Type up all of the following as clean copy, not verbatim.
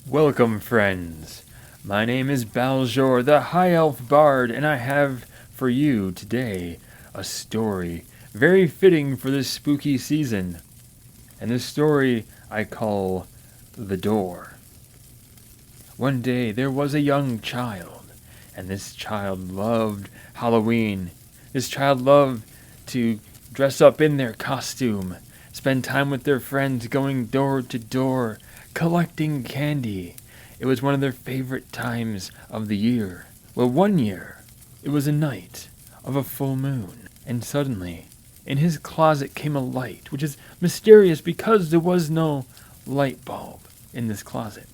Welcome, friends. My name is Baljor, the High Elf Bard, and I have for you today a story very fitting for this spooky season. And this story I call The Door. One day there was a young child, and this child loved Halloween. This child loved to dress up in their costume, spend time with their friends going door to door, collecting candy. It was one of their favorite times of the year. Well, one year, it was a night of a full moon, and suddenly, in his closet came a light, which is mysterious because there was no light bulb in this closet.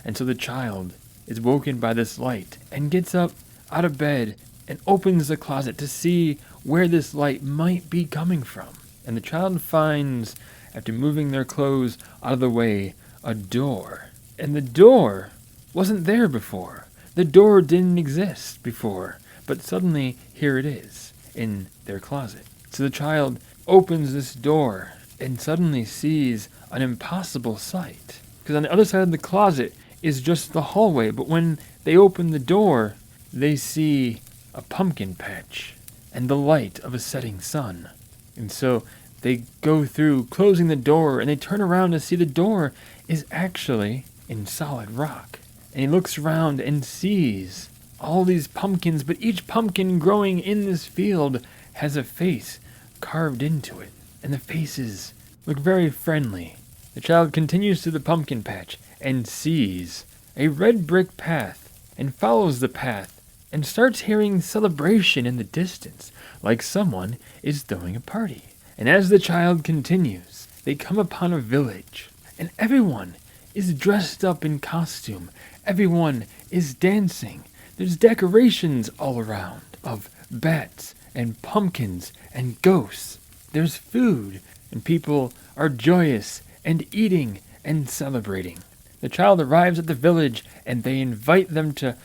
And so the child is woken by this light and gets up out of bed and opens the closet to see where this light might be coming from. And the child finds, after moving their clothes out of the way, a door. And the door wasn't there before. The door didn't exist before. But suddenly, here it is, in their closet. So the child opens this door and suddenly sees an impossible sight. Because on the other side of the closet is just the hallway. But when they open the door, they see a pumpkin patch and the light of a setting sun. And so they go through, closing the door, and they turn around to see the door is actually in solid rock. And he looks around and sees all these pumpkins, but each pumpkin growing in this field has a face carved into it. And the faces look very friendly. The child continues to the pumpkin patch and sees a red brick path and follows the path and starts hearing celebration in the distance, like someone is throwing a party. And as the child continues, they come upon a village, and everyone is dressed up in costume. Everyone is dancing. There's decorations all around of bats and pumpkins and ghosts. There's food, and people are joyous and eating and celebrating. The child arrives at the village, and they invite them to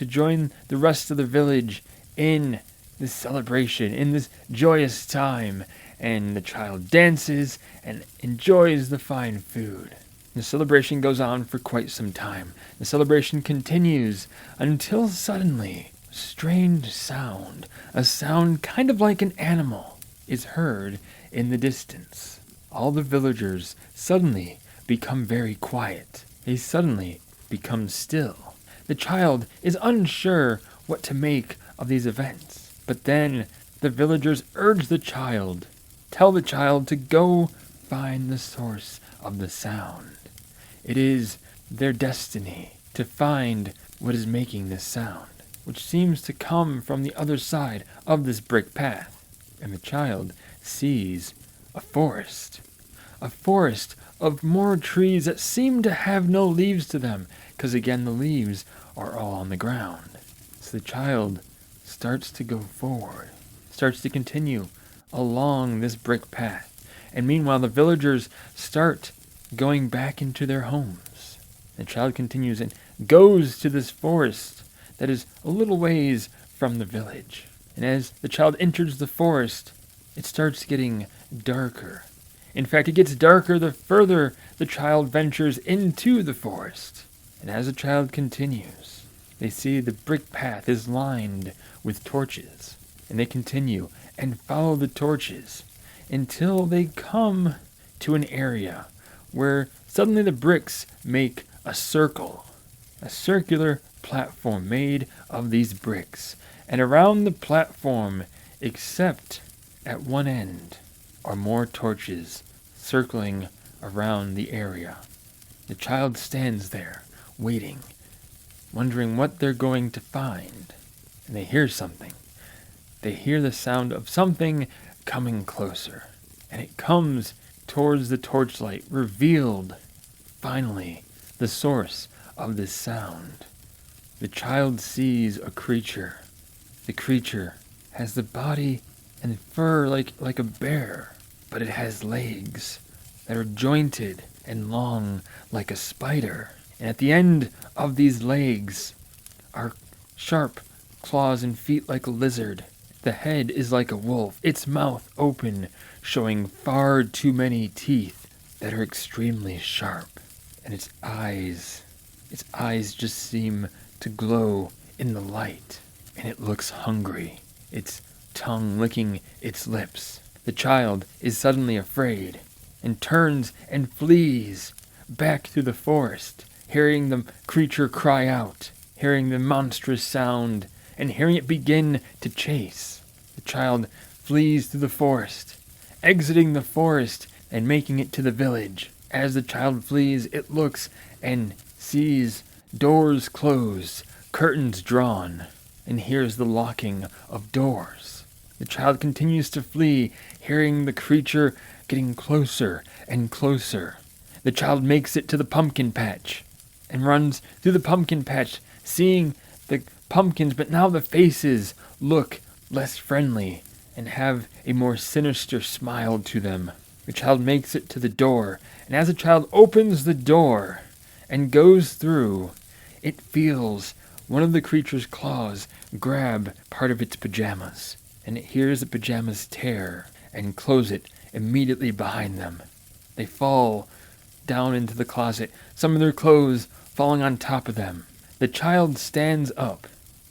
join the rest of the village in this celebration, in this joyous time. And the child dances and enjoys the fine food. The celebration goes on for quite some time. The celebration continues until suddenly a strange sound, a sound kind of like an animal, is heard in the distance. All the villagers suddenly become very quiet. They suddenly become still. The child is unsure what to make of these events. But then the villagers urge the child, tell the child to go find the source of the sound. It is their destiny to find what is making this sound, which seems to come from the other side of this brick path. And the child sees a forest of more trees that seem to have no leaves to them, because again the leaves are all on the ground. So the child starts to go forward, starts to continue along this brick path. And meanwhile, the villagers start going back into their homes. The child continues and goes to this forest that is a little ways from the village. And as the child enters the forest, it starts getting darker. In fact, it gets darker the further the child ventures into the forest. And as the child continues, they see the brick path is lined with torches. And they continue and follow the torches until they come to an area where suddenly the bricks make a circle, a circular platform made of these bricks. And around the platform, except at one end, are more torches circling around the area. The child stands there, waiting, wondering what they're going to find. And they hear something. They hear the sound of something coming closer. And it comes towards the torchlight, revealed, finally, the source of this sound. The child sees a creature. The creature has the body and fur like a bear, but it has legs that are jointed and long like a spider. And at the end of these legs are sharp claws and feet like a lizard. The head is like a wolf, its mouth open, showing far too many teeth that are extremely sharp. And its eyes Its eyes just seem to glow in the light, and it looks hungry, its tongue licking its lips. The child is suddenly afraid and turns and flees back through the forest, hearing the creature cry out, hearing the monstrous sound, and hearing it begin to chase. The child flees through the forest, exiting the forest and making it to the village. As the child flees, it looks and sees doors closed, curtains drawn, and hears the locking of doors. The child continues to flee, hearing the creature getting closer and closer. The child makes it to the pumpkin patch and runs through the pumpkin patch, seeing the pumpkins, but now the faces look less friendly and have a more sinister smile to them. The child makes it to the door, and as the child opens the door and goes through, it feels one of the creature's claws grab part of its pajamas, and it hears the pajamas tear and close it immediately behind them. They fall down into the closet, some of their clothes falling on top of them. The child stands up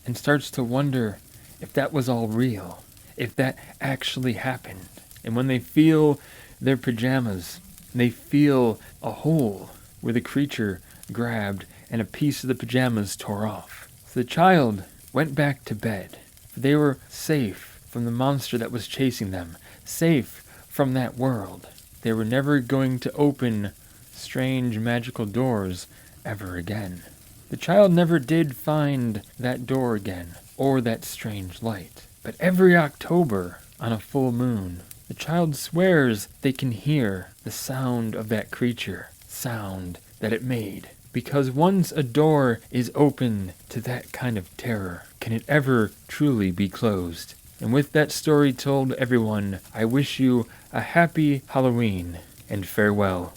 and starts to wonder if that was all real, if that actually happened. And when they feel their pajamas, they feel a hole where the creature grabbed and a piece of the pajamas tore off. So the child went back to bed, for they were safe from the monster that was chasing them, safe from that world. They were never going to open strange magical doors ever again. The child never did find that door again, or that strange light. But every October, on a full moon, the child swears they can hear the sound of that creature, sound that it made. Because once a door is open to that kind of terror, can it ever truly be closed? And with that story told, everyone, I wish you a happy Halloween and farewell.